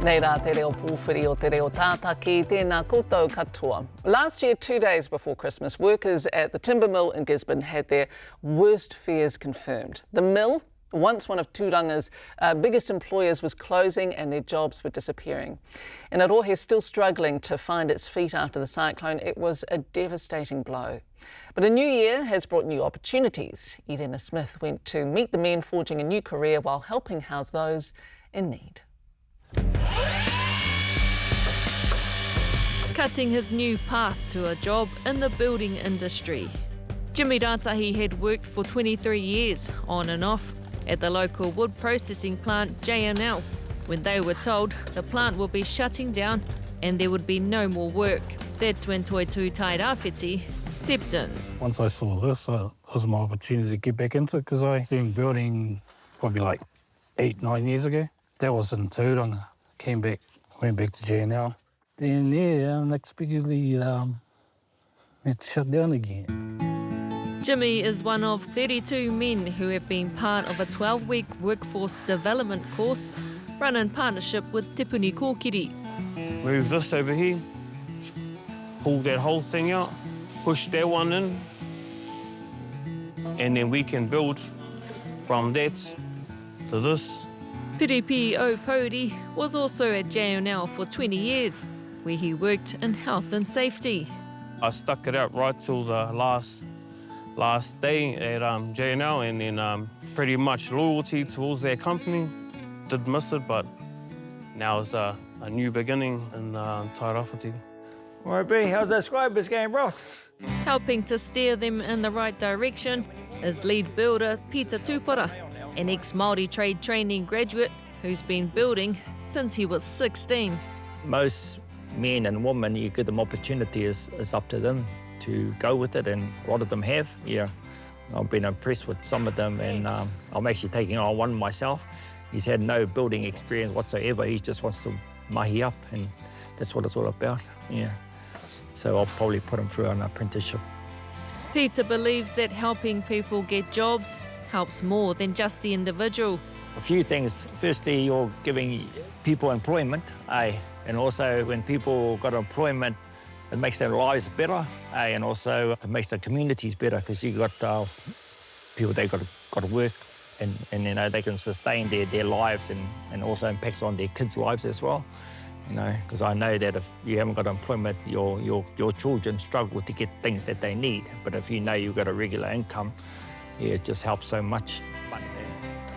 Nei rā te reo pōwhiri o te reo tātaki, tēnā koutou katoa. Last year, 2 days before Christmas, workers at the timber mill in Gisborne had their worst fears confirmed. The mill, once one of Turanga's biggest employers, was closing and their jobs were disappearing. And Arohe is still struggling to find its feet after the cyclone. It was a devastating blow. But a new year has brought new opportunities. Irena Smith went to meet the men forging a new career while helping house those in need. Cutting his new path to a job in the building industry. Jimmy Ratahi had worked for 23 years, on and off, at the local wood processing plant J&L, when they were told the plant will be shutting down and there would be no more work. That's when Toitū Tairawhiti stepped in. Once I saw this, it was my opportunity to get back into it because I was doing building probably like 8-9 years ago. That was in Turanga. Went back to J&L. Then, unexpectedly, it shut down again. Jimmy is one of 32 men who have been part of a 12-week workforce development course run in partnership with Te Puni Kōkiri. Move this over here, pull that whole thing out, push that one in, and then we can build from that to this. Piripi O'Pody was also at J&L for 20 years, where he worked in health and safety. I stuck it out right till the last day at J&L, and then pretty much loyalty towards their company. Did miss it, but now it's a new beginning in Tairawhiti. All right, B, how's that Scribers game, Ross? Helping to steer them in the right direction is lead builder Peter Tupara, an ex-Māori trade training graduate who's been building since he was 16. Most men and women, you give them opportunity, is up to them to go with it, and a lot of them have. Yeah, I've been impressed with some of them, and I'm actually taking on one myself. He's had no building experience whatsoever. He just wants to mahi up, and that's what it's all about. Yeah, so I'll probably put him through an apprenticeship. Peter believes that helping people get jobs helps more than just the individual. A few things. Firstly, you're giving people employment, and also when people got employment, it makes their lives better, and also it makes the communities better because you got people they got to work, and you know they can sustain their lives, and also impacts on their kids' lives as well. You know, because I know that if you haven't got employment, your children struggle to get things that they need. But if you know you've got a regular income, yeah, it just helps so much.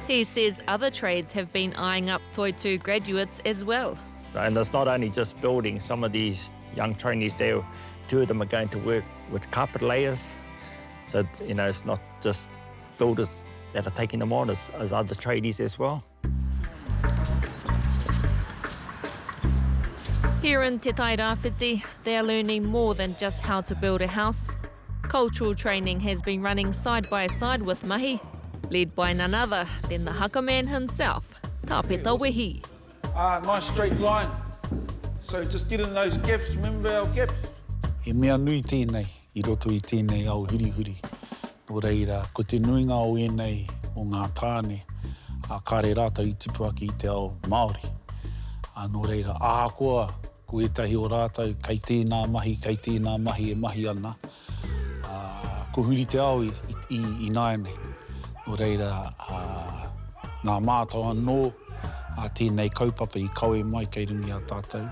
He says other trades have been eyeing up Toitū graduates as well. And it's not only just building. Some of these young trainees, two of them are going to work with carpet layers. So, you know, it's not just builders that are taking them on, as other tradies as well. Here in Te Tairawhiti, they are learning more than just how to build a house. Cultural training has been running side by side with mahi, led by none other than the haka man himself, Tāpeta Wehi. Nice straight line. So just get in those gaps, remember our gaps? He mea nui tēnei, I roto I tēnei au huri. Nō reira, ko te nuinga o enei o ngā tāne, a kare rātou I tipu aki I te ao Māori. Nō reira, ākoa, ko etahi o rātou, kei tēnā mahi e mahi ana. Ko huri te ao I naene. Nō reira, ngā mātou anō, tēnei kaupapa I kaue mai kei rungi a tātou.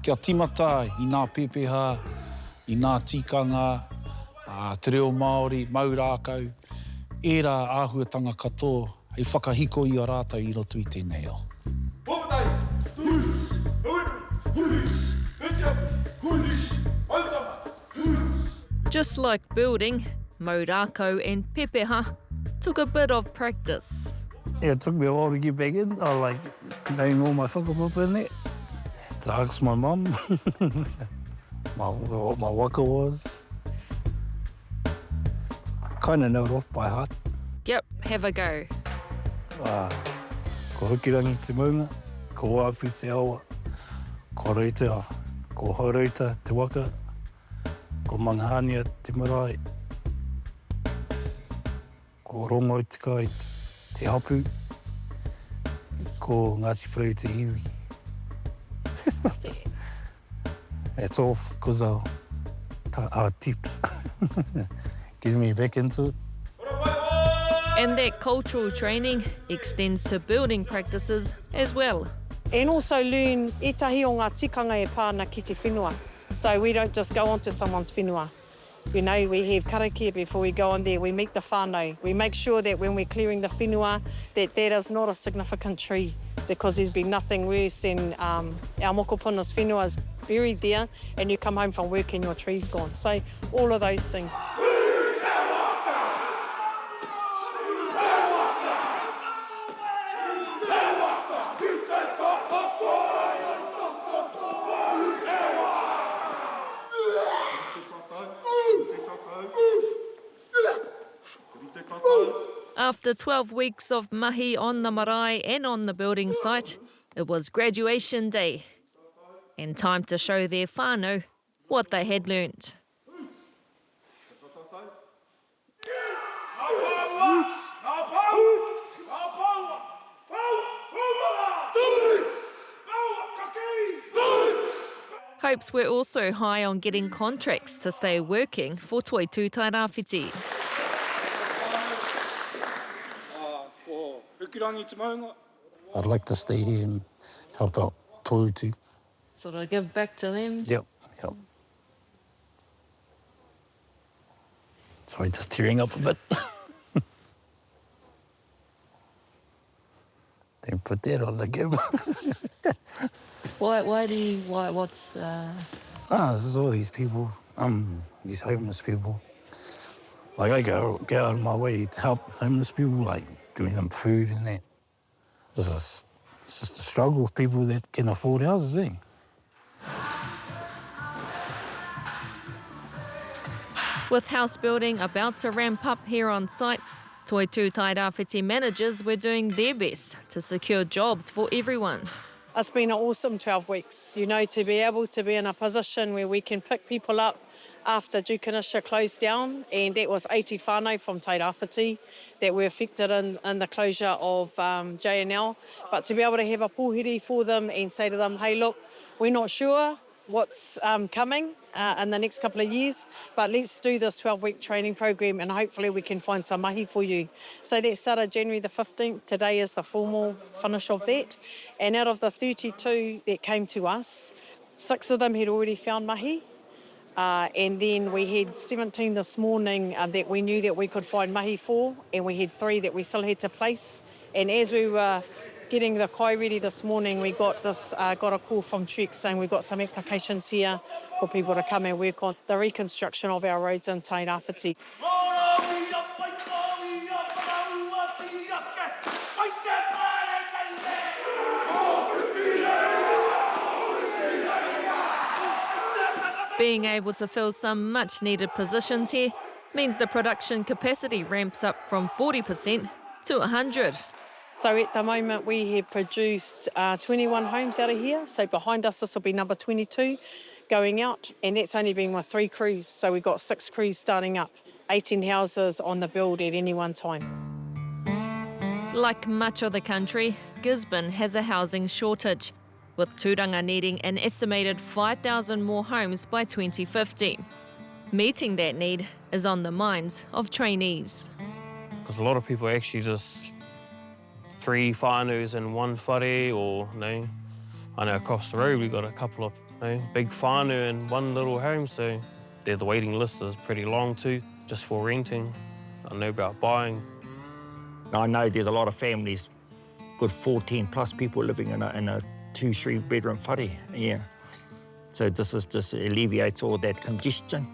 Kia timata I ngā pepeha, I ngā tikanga, te reo Māori, maurākau, ērā āhuatanga katoa, hei whakahiko I a rātou I roto I tēnei ao. Just like building, maurākau and pepeha took a bit of practice. Yeah, it took me a while to get back in. I like knowing all my whakapapa in there. To ask my mum what my waka was. Kind of know it off by heart. Yep, have a go. Ko hukirangi te maunga, ko wāpi te awa, ko reita, ko haureita te waka, ko mangahania te marae, ko rongo I te kai te hapu, ko Ngāti Whare te iwi. It's all because of our tips. Getting me back into it. And that cultural training extends to building practices as well. And also learn etahi o ngā tikanga e pāna ki te whenua. So we don't just go onto someone's whenua. You know, we have karakia before we go on there. We meet the whānau. We make sure that when we're clearing the whenua, that is not a significant tree, because there's been nothing worse than our mokopuna's whenua is buried there and you come home from work and your tree's gone. So all of those things. After 12 weeks of mahi on the marae and on the building site, it was graduation day and time to show their whānau what they had learnt. Hopes were also high on getting contracts to stay working for Toitū Tairawhiti. I'd like to stay here and help out Toitū. Sort of give back to them. Yep. Sorry, just tearing up a bit. Then put that on the game. What's... This is all these people, these homeless people. Like I go out of my way to help homeless people, like giving them food and that. It's just a struggle with people that can afford houses, eh? With house building about to ramp up here on site, Toitū Tairawhiti managers were doing their best to secure jobs for everyone. It's been an awesome 12 weeks, you know, to be able to be in a position where we can pick people up after Dukanisha closed down, and that was 80 whānau from Tairawhiti that were affected in the closure of JNL. But to be able to have a pōhiri for them and say to them, hey, look, we're not sure what's coming in the next couple of years, but let's do this 12-week training program and hopefully we can find some mahi for you. So that started January the 15th. Today is the formal finish of that. And out of the 32 that came to us, 6 of them had already found mahi. And then we had 17 this morning that we knew that we could find mahi for, and we had 3 that we still had to place. And as we were getting the kai ready this morning, we got a call from Trek saying we've got some applications here for people to come and work on the reconstruction of our roads in Tairawhiti. Being able to fill some much needed positions here means the production capacity ramps up from 40% to 100. So at the moment we have produced 21 homes out of here. So behind us this will be number 22 going out, and that's only been with 3 crews. So we've got 6 crews starting up, 18 houses on the build at any one time. Like much of the country, Gisborne has a housing shortage, with Turanga needing an estimated 5,000 more homes by 2050. Meeting that need is on the minds of trainees. Because a lot of people actually just 3 whānaus in 1 whare, or I know across the road we got a couple of big whānau in 1 little home, so the waiting list is pretty long too, just for renting. I know about buying. I know there's a lot of families, good 14 plus people living in a 2-3 bedroom whare, yeah. So this just alleviates all that congestion.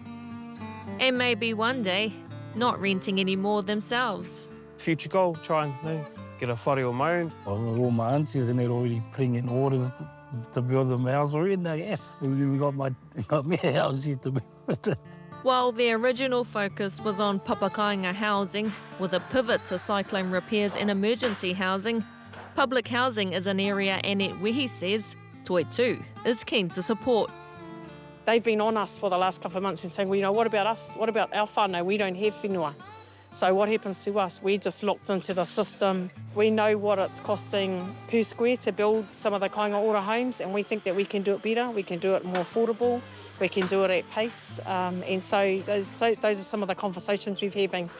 And maybe one day, not renting any more themselves. Future goal, try and get a whare of my own. All my aunties and they're already putting in orders to build them a house already. Yes, we got me a house here to build. While the original focus was on papakainga housing, with a pivot to cyclone repairs and emergency housing, public housing is an area Annette Wehi says Toitū is keen to support. They've been on us for the last couple of months and saying, well, you know, what about us? What about our whānau? We don't have whenua. So what happens to us? We just locked into the system. We know what it's costing per square to build some of the kāinga ora homes, and we think that we can do it better, we can do it more affordable, we can do it at pace. And so those are some of the conversations we're having.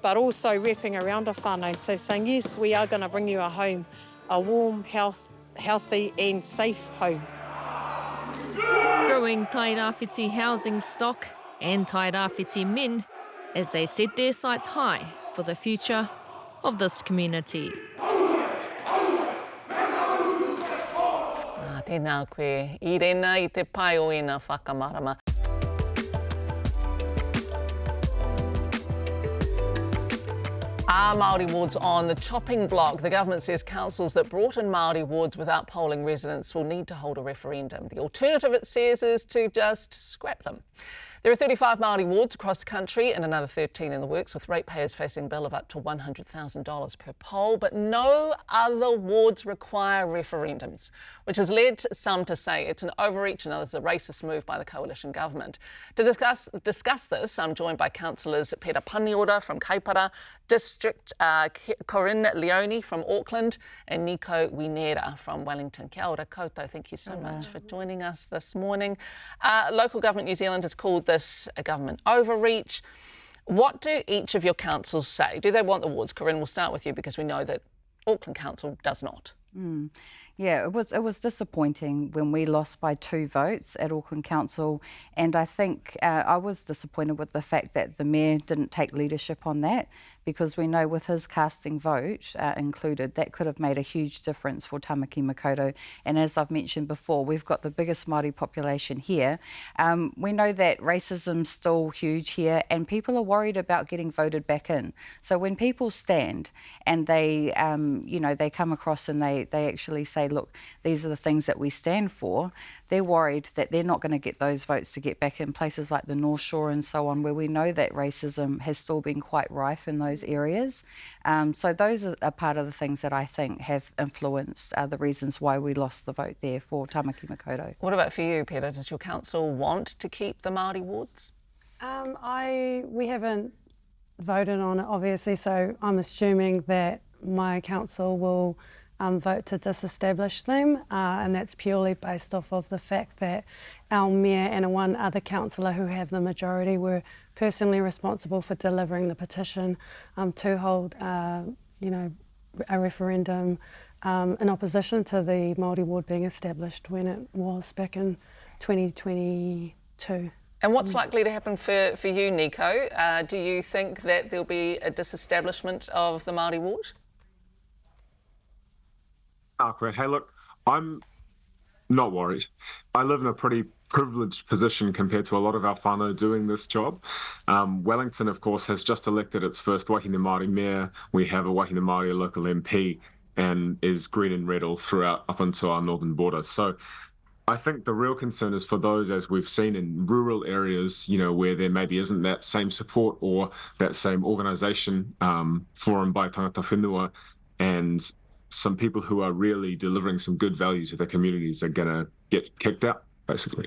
But also wrapping around a whānau, so saying, yes, we are going to bring you a home, a warm, healthy and safe home. Growing Tairāwhiti housing stock and Tairāwhiti men as they set their sights high for the future of this community. Tēnā koe, Irena, I te pai o ena whakamarama. Are Māori wards on the chopping block? The government says councils that brought in Māori wards without polling residents will need to hold a referendum. The alternative, it says, is to just scrap them. There are 35 Māori wards across the country and another 13 in the works, with ratepayers facing a bill of up to $100,000 per poll. But no other wards require referendums, which has led some to say it's an overreach and others a racist move by the coalition government. To discuss this, I'm joined by councillors Pera Paniora from Kaipara, District Corinne Leone from Auckland, and Nico Winera from Wellington. Kia ora koutou, thank you so much for joining us this morning. Local Government New Zealand has called this a government overreach. What do each of your councils say? Do they want the wards? Corinne, we'll start with you because we know that Auckland Council does not. Yeah, it was disappointing when we lost by 2 votes at Auckland Council, and I think I was disappointed with the fact that the Mayor didn't take leadership on that, because we know with his casting vote included, that could have made a huge difference for Tamaki Makaurau. And as I've mentioned before, we've got the biggest Māori population here. We know that racism's still huge here, and people are worried about getting voted back in. So when people stand and they, they come across and they actually say, look, these are the things that we stand for, they're worried that they're not going to get those votes to get back in places like the North Shore and so on, where we know that racism has still been quite rife in those areas. So those are part of the things that I think have influenced the reasons why we lost the vote there for Tamaki Makaurau. What about for you, Peter? Does your council want to keep the Māori wards? We haven't voted on it, obviously, so I'm assuming that my council will vote to disestablish them, and that's purely based off of the fact that our mayor and one other councillor who have the majority were personally responsible for delivering the petition to hold, a referendum in opposition to the Māori ward being established when it was back in 2022. And what's likely to happen for you, Nico? Do you think that there'll be a disestablishment of the Māori ward? Hey, look, I'm not worried. I live in a pretty privileged position compared to a lot of our whānau doing this job. Wellington, of course, has just elected its first Wahine Māori mayor. We have a Wahine Māori local MP and is green and red all throughout up until our northern border. So I think the real concern is for those, as we've seen in rural areas, where there maybe isn't that same support or that same organisation forum by tangata whenua, and some people who are really delivering some good value to their communities are going to get kicked out, basically.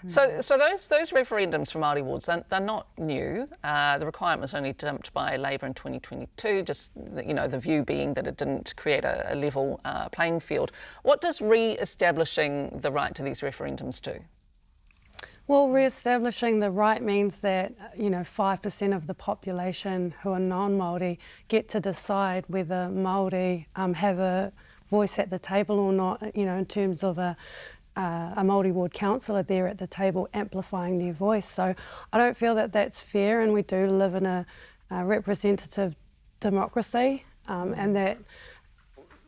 So those referendums for Māori wards, they're not new. The requirement was only dumped by Labour in 2022, just, the view being that it didn't create a level playing field. What does re-establishing the right to these referendums do? Well, re-establishing the right means that 5% of the population who are non-Māori get to decide whether Māori have a voice at the table or not. In terms of a Māori ward councillor there at the table amplifying their voice. So I don't feel that that's fair, and we do live in a representative democracy, and that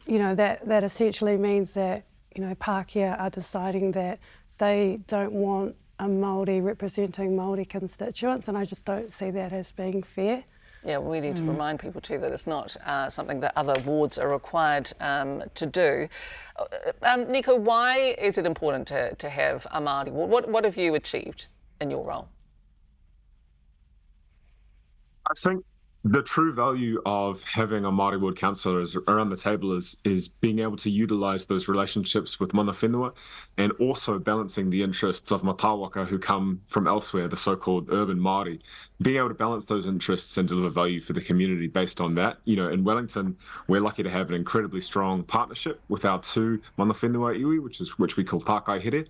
that essentially means that Pākehā are deciding that they don't want a Māori representing Māori constituents, and I just don't see that as being fair. Yeah, we need to remind people too that it's not something that other wards are required to do. Nico, why is it important to have a Māori ward? What have you achieved in your role? I think The true value of having a Māori ward councillor around the table is being able to utilise those relationships with mana whenua and also balancing the interests of matawaka who come from elsewhere, the so-called urban Māori, being able to balance those interests and deliver value for the community based on that. You know, in Wellington, we're lucky to have an incredibly strong partnership with our two mana whenua iwi, which we call Tākai Here,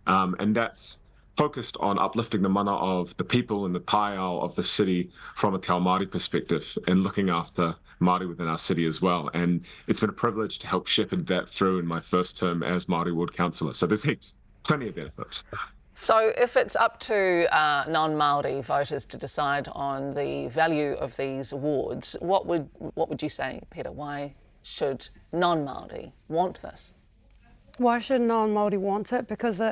and that's focused on uplifting the mana of the people and the taiao of the city from a Te Ao Māori perspective and looking after Māori within our city as well. And it's been a privilege to help shepherd that through in my first term as Māori ward councillor. So there's plenty of benefits. So if it's up to non-Māori voters to decide on the value of these awards, what would you say, Peter? Why should non-Māori want this? Why should non-Māori want it? Because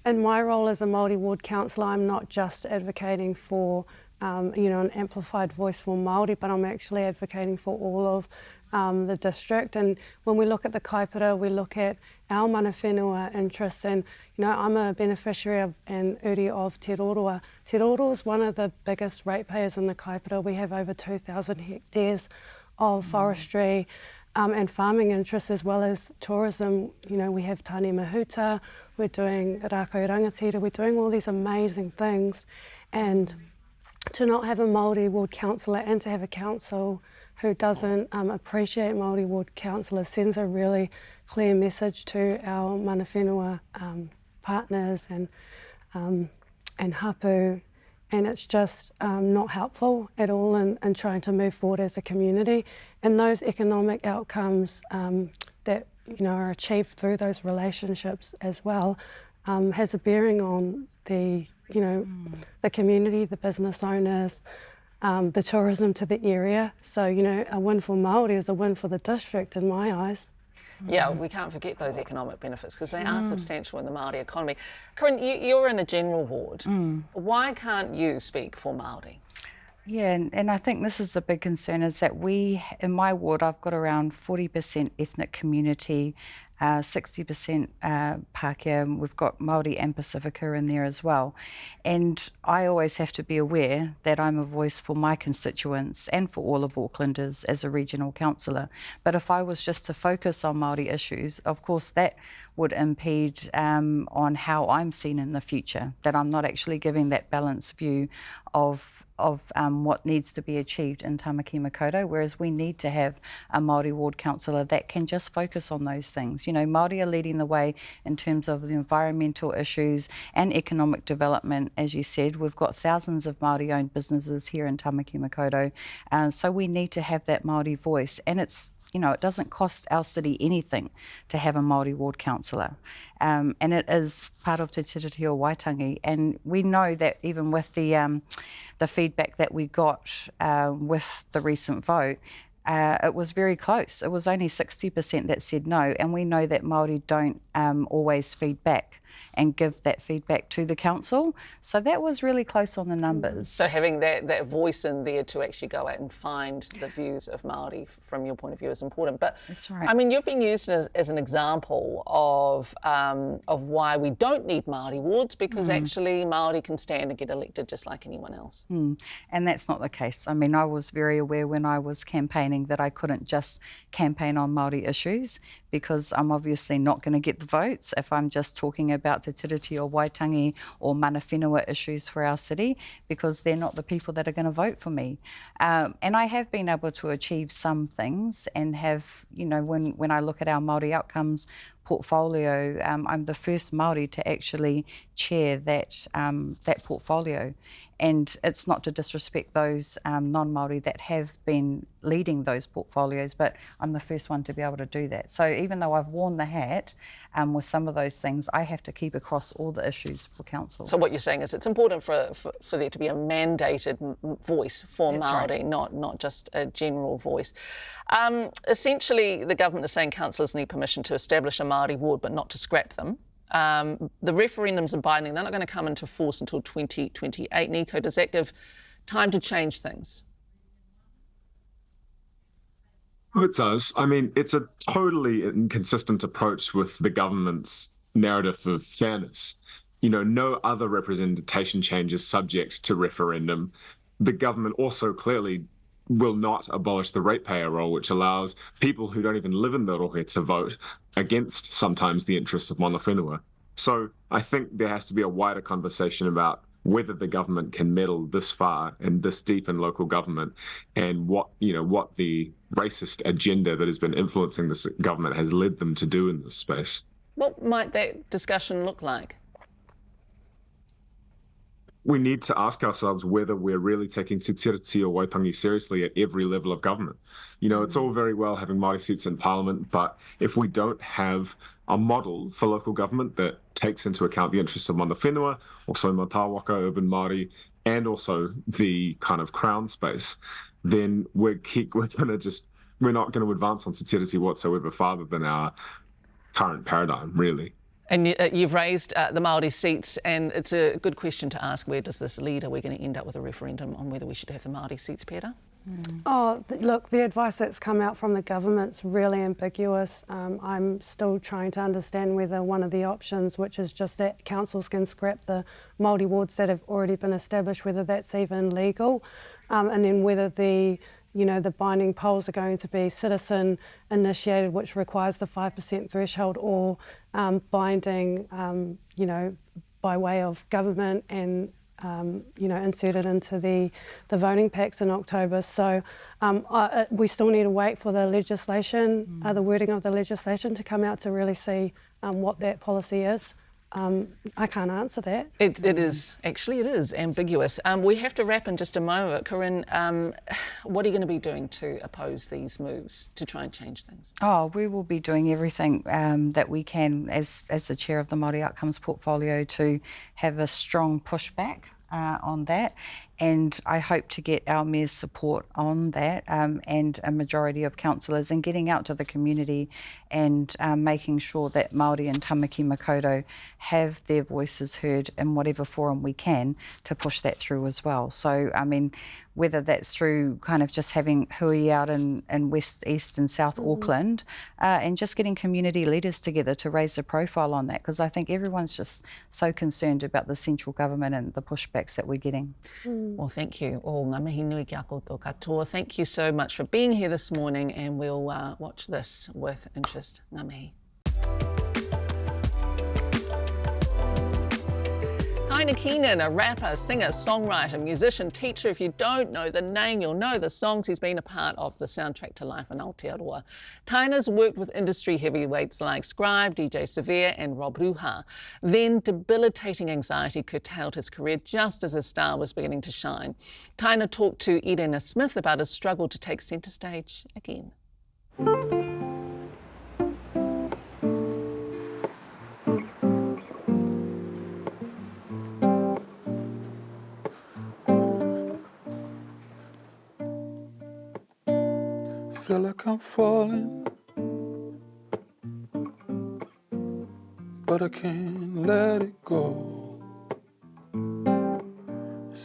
in my role as a Māori ward councillor, I'm not just advocating for an amplified voice for Māori, but I'm actually advocating for all of the district. And when we look at the kaipara, we look at our mana whenua interests, and I'm a beneficiary of and uri of Te Roroa. Te Roroa is one of the biggest ratepayers in the kaipara. We have over 2,000 hectares of forestry and farming interests, as well as tourism. We have Tāne Mahuta, we're doing Rākau Rangatira, we're doing all these amazing things. And to not have a Māori ward councillor and to have a council who doesn't appreciate Māori ward councillors sends a really clear message to our mana whenua partners and hapu. And it's just not helpful at all in trying to move forward as a community. And those economic outcomes that are achieved through those relationships as well has a bearing on the community, the business owners, the tourism to the area. So a win for Māori is a win for the district in my eyes. Yeah, we can't forget those economic benefits because they are substantial in the Māori economy. Corinne, you're in a general ward. Why can't you speak for Māori? Yeah, and I think this is the big concern is that in my ward, I've got around 40% ethnic community, 60% Pākehā, we've got Māori and Pacifica in there as well. And I always have to be aware that I'm a voice for my constituents and for all of Aucklanders as a regional councillor. But if I was just to focus on Māori issues, of course that would impede on how I'm seen in the future, that I'm not actually giving that balanced view of what needs to be achieved in Tamaki Makaurau, whereas we need to have a Māori ward councillor that can just focus on those things. Māori are leading the way in terms of the environmental issues and economic development. As you said, we've got thousands of Māori-owned businesses here in Tamaki Makaurau, so we need to have that Māori voice, and it doesn't cost our city anything to have a Māori ward councillor. And it is part of Te Tiriti o Waitangi. And we know that even with the feedback that we got with the recent vote, it was very close. It was only 60% that said no. And we know that Māori don't always feed back and give that feedback to the council. So that was really close on the numbers. So having that voice in there to actually go out and find the views of Māori from your point of view is important. But that's right. I mean, you've been used as an example of why we don't need Māori wards, because actually Māori can stand and get elected just like anyone else. And that's not the case. I mean, I was very aware when I was campaigning that I couldn't just campaign on Māori issues, because I'm obviously not going to get the votes if I'm just talking about Te Tiriti o Waitangi or mana whenua issues for our city, because they're not the people that are going to vote for me. And I have been able to achieve some things and have, when I look at our Māori outcomes portfolio, I'm the first Māori to actually chair that portfolio. And it's not to disrespect those non-Māori that have been leading those portfolios, but I'm the first one to be able to do that. So even though I've worn the hat with some of those things, I have to keep across all the issues for council. So what you're saying is it's important for there to be a mandated voice for That's Māori, right. not just a general voice. Essentially, the government is saying councillors need permission to establish a Māori ward, but not to scrap them. The referendums are binding. They're not going to come into force until 2028. Nico, does that give time to change things? It does. I mean, it's a totally inconsistent approach with the government's narrative of fairness. No other representation change is subject to referendum. The government also clearly will not abolish the ratepayer role, which allows people who don't even live in the rohe to vote against sometimes the interests of mana whenua. So I think there has to be a wider conversation about whether the government can meddle this far and this deep in local government, and what the racist agenda that has been influencing this government has led them to do in this space. What might that discussion look like? We need to ask ourselves whether we're really taking Te Tiriti o Waitangi seriously at every level of government. It's all very well having Māori seats in Parliament, but if we don't have a model for local government that takes into account the interests of mana whenua, also Mātāwaka, urban Māori, and also the kind of crown space, then we're not going to advance on Te Tiriti whatsoever farther than our current paradigm, really. And you've raised the Māori seats, and it's a good question to ask, where does this lead? Are we going to end up with a referendum on whether we should have the Māori seats, Peter? Look, the advice that's come out from the government's really ambiguous. I'm still trying to understand whether one of the options, which is just that councils can scrap the Māori wards that have already been established, whether that's even legal, and then whether the binding polls are going to be citizen initiated, which requires the 5% threshold, or binding, by way of government and, inserted into the voting packs in October. So we still need to wait for the legislation, the wording of the legislation to come out to really see what that policy is. I can't answer that. It is ambiguous. We have to wrap in just a moment. Corinne, what are you going to be doing to oppose these moves to try and change things? We will be doing everything that we can as the chair of the Māori Outcomes portfolio to have a strong pushback on that. And I hope to get our mayor's support on that, and a majority of councillors, and getting out to the community and making sure that Māori and Tamaki Makaurau have their voices heard in whatever forum we can to push that through as well. So, whether that's through kind of just having hui out in West, East and South Auckland, and just getting community leaders together to raise the profile on that, because I think everyone's just so concerned about the central government and the pushbacks that we're getting. Well, thank you. Ngā mihi nui kia koutou katoa. Thank you so much for being here this morning, and we'll watch this with interest. Ngā mihi. Tyna Keenan, a rapper, singer, songwriter, musician, teacher. If you don't know the name, you'll know the songs. He's been a part of the soundtrack to Life in Aotearoa. Tyna's worked with industry heavyweights like Scribe, DJ Severe and Rob Ruha. Then debilitating anxiety curtailed his career just as his star was beginning to shine. Tyna talked to Irena Smith about his struggle to take centre stage again. Feel like I'm falling, but I can't let it go.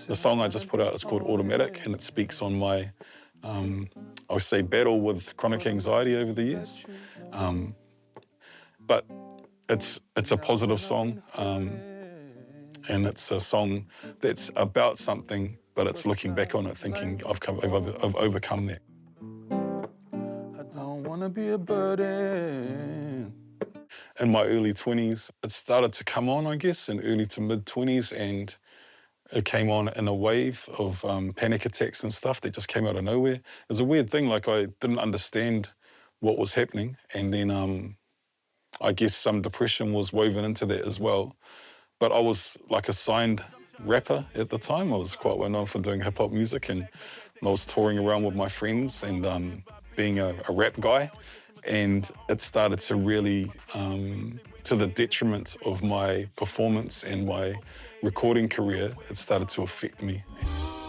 The song I just put out is called Automatic, and it speaks on my, I would say, battle with chronic anxiety over the years. But it's a positive song, and it's a song that's about something, but it's looking back on it thinking I've overcome that. To be a burden. In my early 20s, it started to come on, I guess, in early to mid 20s, and it came on in a wave of panic attacks and stuff that just came out of nowhere. It was a weird thing, like I didn't understand what was happening, and then I guess some depression was woven into that as well. But I was like a signed rapper at the time. I was quite well known for doing hip hop music, and I was touring around with my friends and being a rap guy, and it started to really, to the detriment of my performance and my recording career, it started to affect me.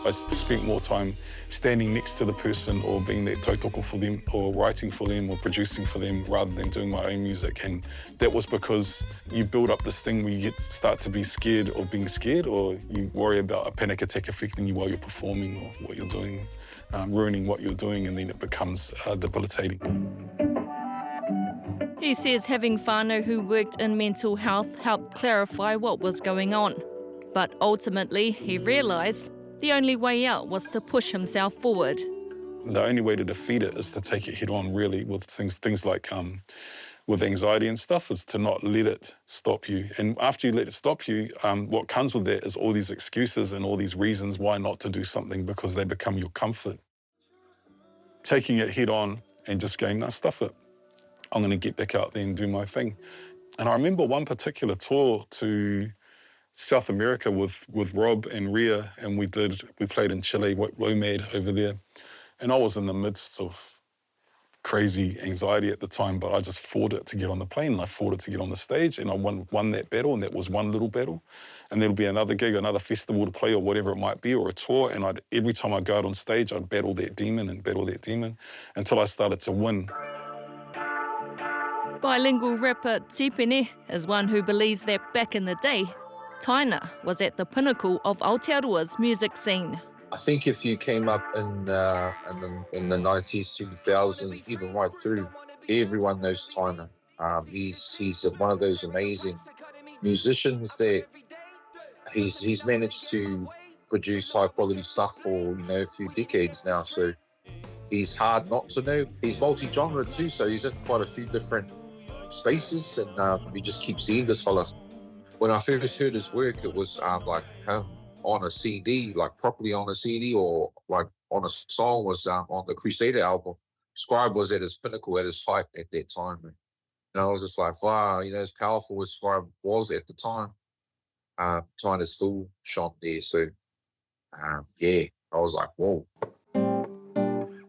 I spent more time standing next to the person or being that tautoko for them or writing for them or producing for them rather than doing my own music. And that was because you build up this thing where you start to be scared of being scared, or you worry about a panic attack affecting you while you're performing or what you're doing, ruining what you're doing, and then it becomes debilitating. He says having whānau who worked in mental health helped clarify what was going on. But ultimately, he realised the only way out was to push himself forward. the only way to defeat it is to take it head on, really, with things like with anxiety and stuff, is to not let it stop you. And after you let it stop you, what comes with that is all these excuses and all these reasons why not to do something, because they become your comfort. Taking it head on and just going, no, stuff it. I'm going to get back out there and do my thing. And I remember one particular tour to South America with Rob and Rhea, and we played in Chile, WOMAD over there. And I was in the midst of crazy anxiety at the time, but I just fought it to get on the plane, and I fought it to get on the stage, and I won that battle, and that was one little battle. And there'll be another gig, another festival to play, or whatever it might be, or a tour, and every time I go out on stage, I'd battle that demon until I started to win. Bilingual rapper Tipene is one who believes that back in the day, Tyna was at the pinnacle of Aotearoa's music scene. I think if you came up in the 90s, 2000s, even right through, everyone knows Tyna. He's one of those amazing musicians that he's managed to produce high quality stuff for a few decades now. So he's hard not to know. He's multi-genre too, so he's in quite a few different spaces, and we just keep seeing this fella. When I first heard his work, it was like on a CD, like properly on a CD, or like on a song, was on the Crusader album. Scribe was at his pinnacle, at his height at that time. And I was just like, wow, as powerful as Scribe was at the time, Tyna still shone there. So, yeah, I was like, whoa.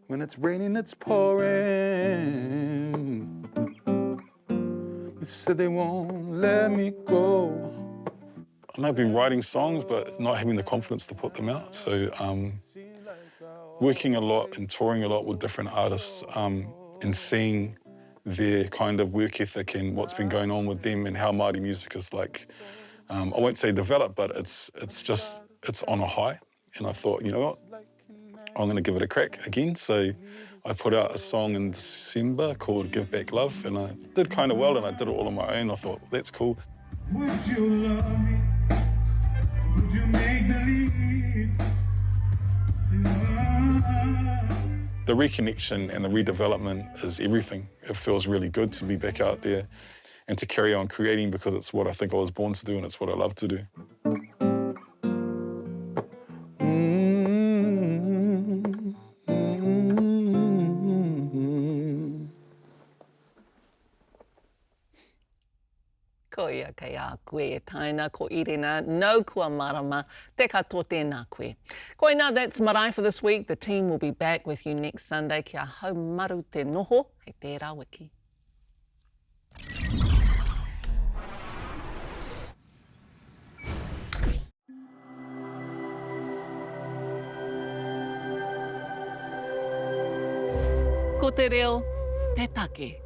When it's raining, it's pouring. They said they won't let me go. I've been writing songs, but not having the confidence to put them out. So working a lot and touring a lot with different artists, and seeing their kind of work ethic and what's been going on with them, and how Māori music is like, I won't say developed, but it's on a high. And I thought, you know what, I'm going to give it a crack again. So I put out a song in December called Give Back Love, and I did kind of well, and I did it all on my own. I thought, that's cool. Would you love me? Would you make believe? The reconnection and the redevelopment is everything. It feels really good to be back out there and to carry on creating, because it's what I think I was born to do, and it's what I love to do. Ko ia kei a koe e Tyna, ko Irena, no kua marama, te katoa tēnā koe. Koina, that's Marae for this week. The team will be back with you next Sunday. Kia haumaru te noho, hei tērā wiki. Ko te reo, te take.